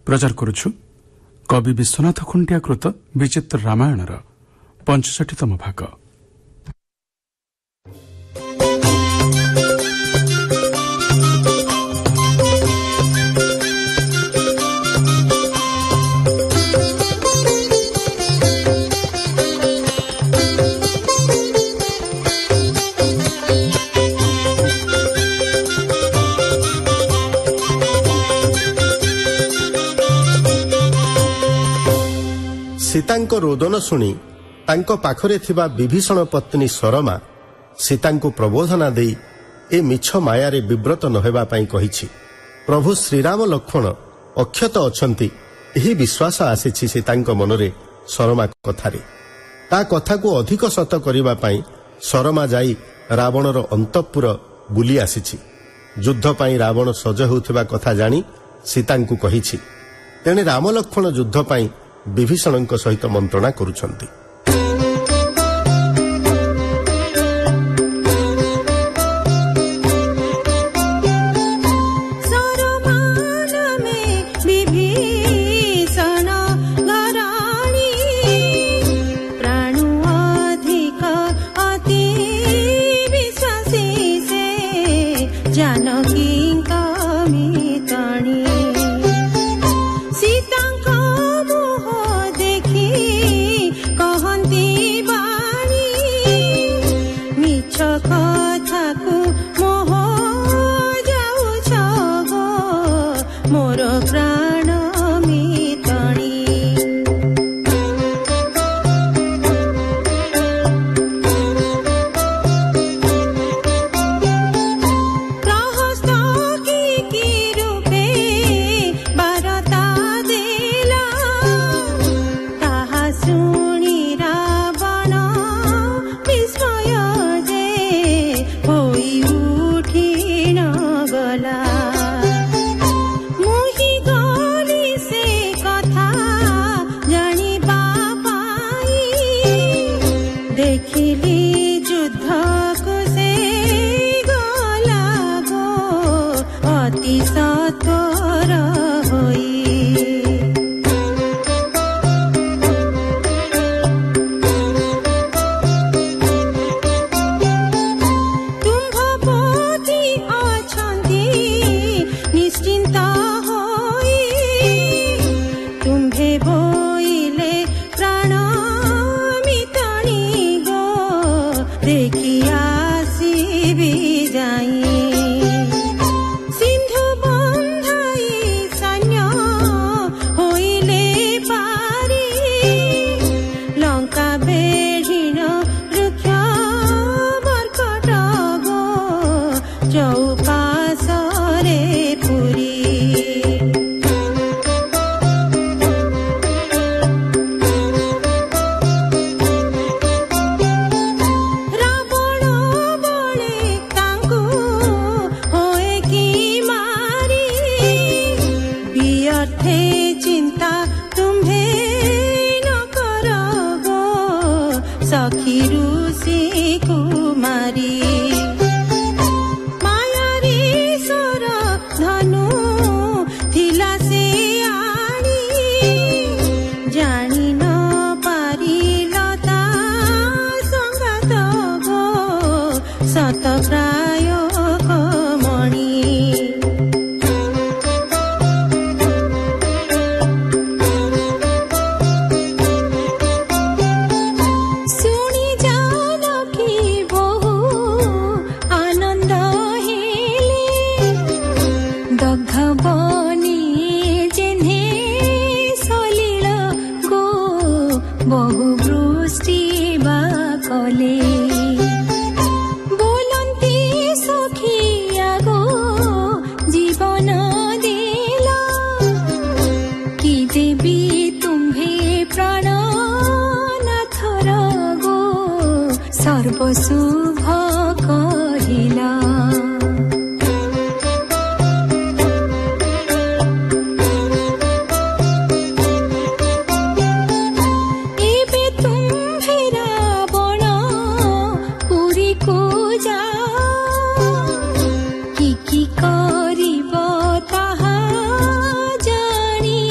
प्रचार करुछु कवि विश्वनाथ खुंटिया कृत विचित्र रामायणर 65तम भाग। सीतांक रोदन शुणी तांको पाखरे थिबा विभीषण पत्नी सरमा सीतांकु प्रबोधना देई ए मिछ मायारे विव्रत नहेबा पई कहिछि। प्रभु श्रीराम लक्ष्मण अक्षत अछंती एही विश्वास आसीछि सीतांक मनरे सरमा कथारे। ता कथा को अधिक सत करिबा पई सरमा जाई रावणर अंतपुर बुली आसीछि। युद्ध पई रावण सज होउथिबा कथा जानी सीतांकु कहिछि। तेणे राम लक्ष्मण युद्ध पई विभीषणଙ୍କ सहित मंत्रणा करुछंती। सर्वशुभ कहिला की करिब ताहा जानी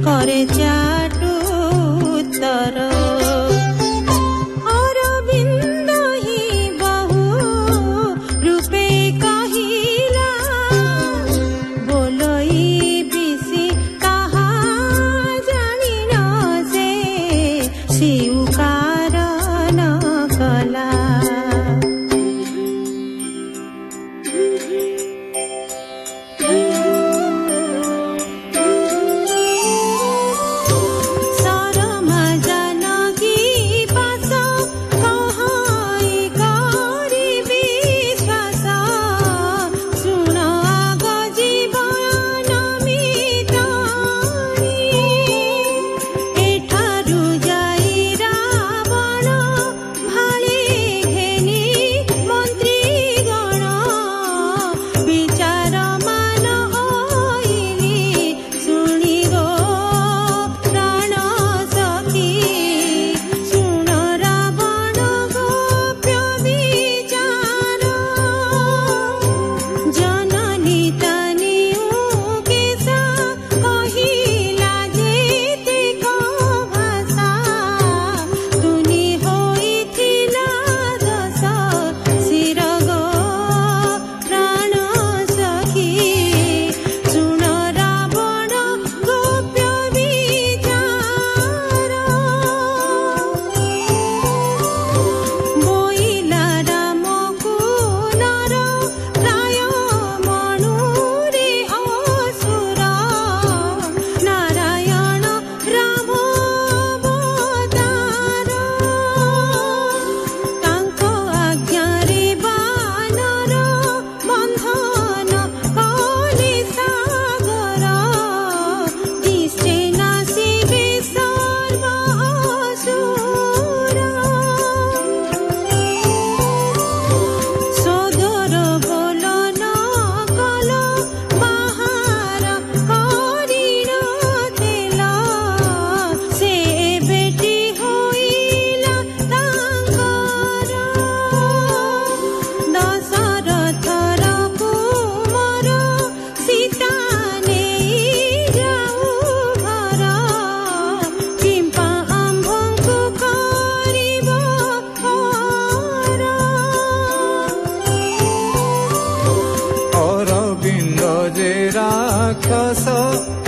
करे चाटु उत्तर अरविन्द हि बहु रूपे कहिला बोलई बिसी कहा जानिन से स्वीकार न कला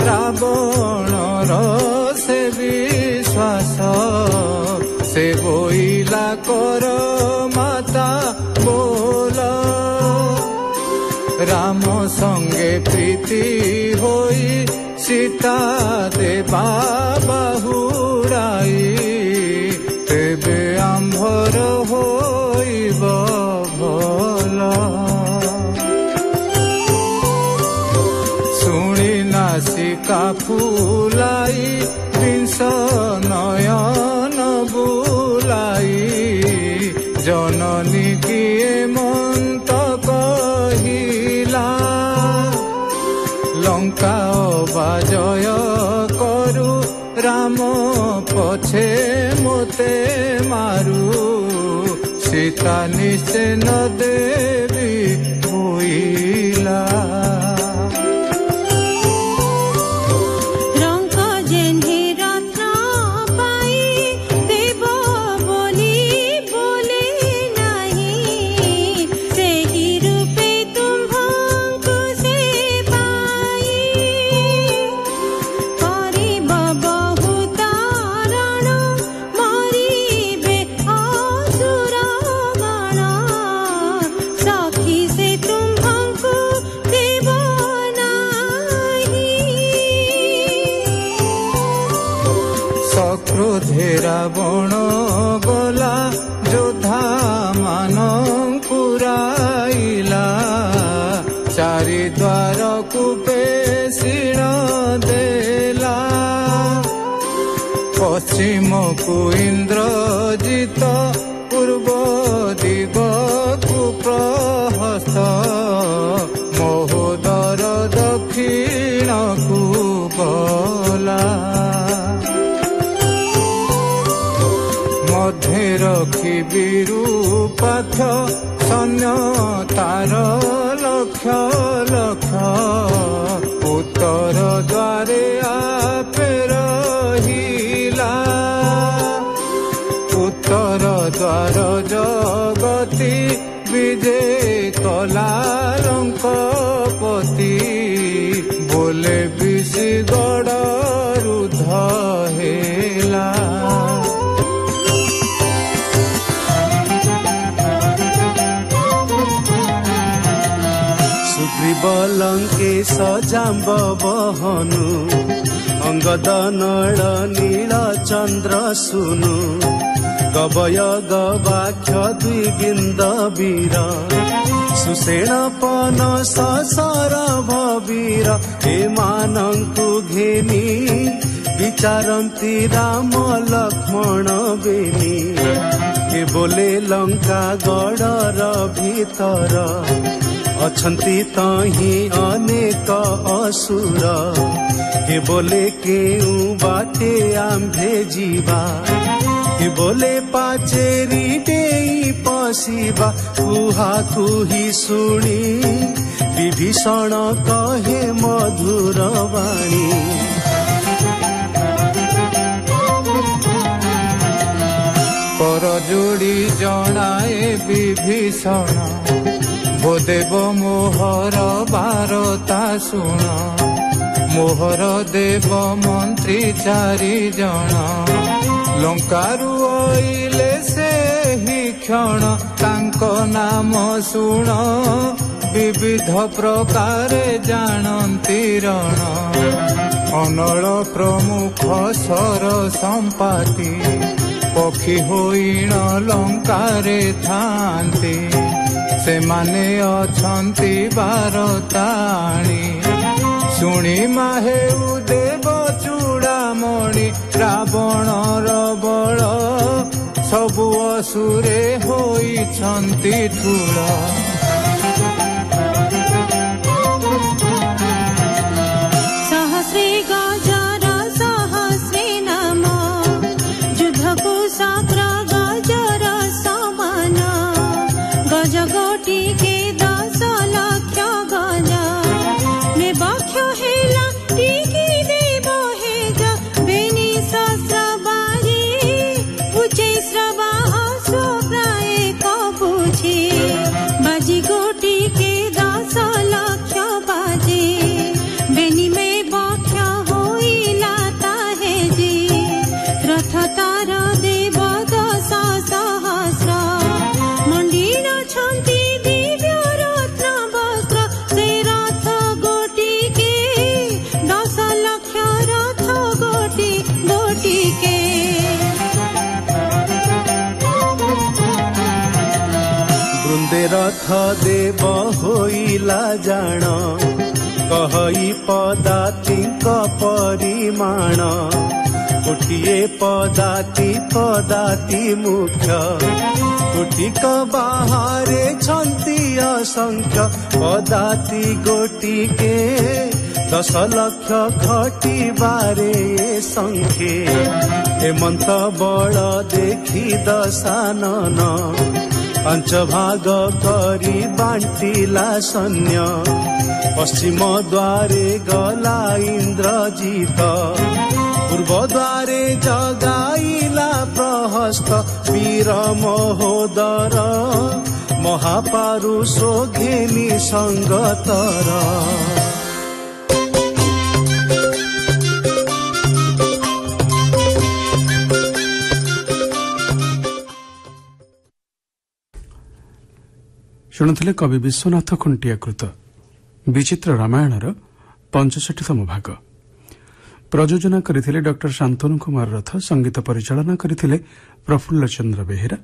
ରାବଣର ସେ ବିଶ୍ୱାସ ସେ ବୋଇଲା କର ମାତା ବୋଲ ରାମ ସଙ୍ଗେ ପ୍ରୀତି ହୋଇ ସୀତା ଦେବା ବାହୁଡ଼ାଇ ତେବେ ଆମ୍ଭର ହୋଇବ ଭଲ ଶୁଣି ନାସିକା ଫୁଲାଇ ବିଂଶ ନୟନ ବୁଲାଇ ଜନନୀ କିଏ ମନ୍ତ କହିଲା ଲଙ୍କା ଅବାଜୟ କରୁ ରାମ ପଛେ ମୋତେ ମାରୁ ସୀତା ନିଶ୍ଚେ ନ ଦେବି ବୋଇଲା ରାବଣ ଗଲା ଯୋଦ୍ଧା ମାନଙ୍କୁ ରାଇଲା ଚାରି ଦ୍ୱାରକୁ ପେଷିଣ ଦେଲା ପଶ୍ଚିମକୁ ଇନ୍ଦ୍ରଜିତ ପୂର୍ବ ଦିଗକୁ ପ୍ରହସ୍ତ ମହୋଦର ଦକ୍ଷିଣକୁ ଗଲା ମଧ୍ୟରେ ରଖି ବିରୂପାକ୍ଷ ସୈନ୍ୟ ତାର ଲକ୍ଷ ଲକ୍ଷ ଉତ୍ତର ଦ୍ୱାରେ ଆପେ ପ୍ରତି ବିଜେ କଲା ଲଙ୍କପତି ବୋଲେ ବିଶି ଗଡ଼ ରୁଦ୍ଧ ହେଲା। ସୁଗ୍ରୀବ ଲଙ୍କେଶ ଜାମ୍ବ ବହନୁ ଅଙ୍ଗଦ ନଳ ନୀଳ ଚନ୍ଦ୍ର ସୁନୁ ଗବୟ ଗବାକ୍ଷ ଦ୍ୱିବିନ୍ଦ ବୀର ସୁଷେଣ ପନ ସସରଭ ବୀର ଏମାନଙ୍କୁ ଘେନି ବିଚାରନ୍ତି ରାମ ଲକ୍ଷ୍ମଣ ବେନି କେ ବୋଲେ ଲଙ୍କା ଗଡ଼ର ଭିତର ଅଛନ୍ତି ତହିଁ ଅନେକ ଅସୁର କେ ବୋଲେ କେଉଁ ବାଟେ ଆମ୍ଭେ ଯିବା କେ ବୋଲେ ପାଚେରି ଡେଇଁ ପଶିବା କୁହା କୁହି ଶୁଣି ବିଭୀଷଣ କହେ ମଧୁର ବାଣୀ ପର ଯୋଡ଼ି ଜଣାଏ ବିଭୀଷଣ ବୋଦେବ ମୋହର ବାରତା ଶୁଣ ମୋହର ଦେବ ମନ୍ତ୍ରୀ 4 ଜଣ ଲଙ୍କାରୁ ଅଇଲେ ସେହି କ୍ଷଣ ତାଙ୍କ ନାମ ଶୁଣ ବିବିଧ ପ୍ରକାରେ ଜାଣନ୍ତି ରଣ ଅନଳ ପ୍ରମୁଖ ସର ସମ୍ପାତି ପକ୍ଷୀ ହୋଇଣ ଲଙ୍କାରେ ଥାନ୍ତି ସେମାନେ ଅଛନ୍ତି ବାରତାଣୀ ଶୁଣି ମାହେଉ ଦେବ ଚୂଡ଼ାମଣି ରାବଣର ବଳ ସବୁ ଅସୁରେ ହୋଇଛନ୍ତି ଠୁଳ सहस्रे गजर सहस्रे नाम युद्धको सक्र गजर समान गज गोटिके 10 लक्ष गज ने बक्ष हेला टिकी देव हेज बेनी सहस्र बाजी उचे श्रवाह स्वप्राय कबुछे बाजी गोटिके 10 लक्ष बाजे बेनी में बक्ष होइला ताहे जी रथ तार देव 10 सहस्र मंडिन छन्ति दिव्य रत्न वस्त्र से रथ गोटिके 10 लक्ष रथ गोटिके ବୃନ୍ଦେ ରଥ ଦେବ ହୋଇଲା ଜାଣ କହଇ ପଦାତିଙ୍କ ପରିମାଣ ଗୋଟିଏ ପଦାତି ମୁଖ୍ୟ କୋଟିକ ବାହାରେ ଛନ୍ତି ଅସଂଖ୍ୟ ପଦାତି ଗୋଟିକେ 10 ଲକ୍ଷ ଘଟିବାରେ ସଂଖ୍ୟେ ହେମନ୍ତ ବଳ ଦେଖି ଦଶାନନ 5 ଭାଗ କରି ବାଣ୍ଟିଲା ସୈନ୍ୟ ପଶ୍ଚିମ ଦ୍ୱାରେ ଗଲା ଇନ୍ଦ୍ରଜିତ ପୂର୍ବ ଦ୍ୱାରେ ଜଗାଇଲା ପ୍ରହସ୍ତ ବୀର ମହୋଦର ମହାପାରୁଷ ଘେନି ସଙ୍ଗତର ଶୁଣୁଥିଲେ କବି ବିଶ୍ୱନାଥ ଖୁଣ୍ଟିଆ କୃତ ବିଚିତ୍ର ରାମାୟଣର 65ତମ ଭାଗ। ପ୍ରଯୋଜନା କରିଥିଲେ ଡକ୍ଟର ଶାନ୍ତନୁ କୁମାର ରଥ, ସଙ୍ଗୀତ ପରିଚାଳନା କରିଥିଲେ ପ୍ରଫୁଲ୍ଲ ଚନ୍ଦ୍ର ବେହେରା,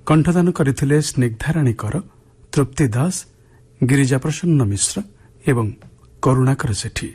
କଣ୍ଠଦାନ କରିଥିଲେ ସ୍ନିଗ୍ଧାରାଣୀ କର, ତୃପ୍ତି ଦାସ, ଗିରିଜା ପ୍ରସନ୍ନ ମିଶ୍ର ଏବଂ କରୁଣାକର ସେଠୀ।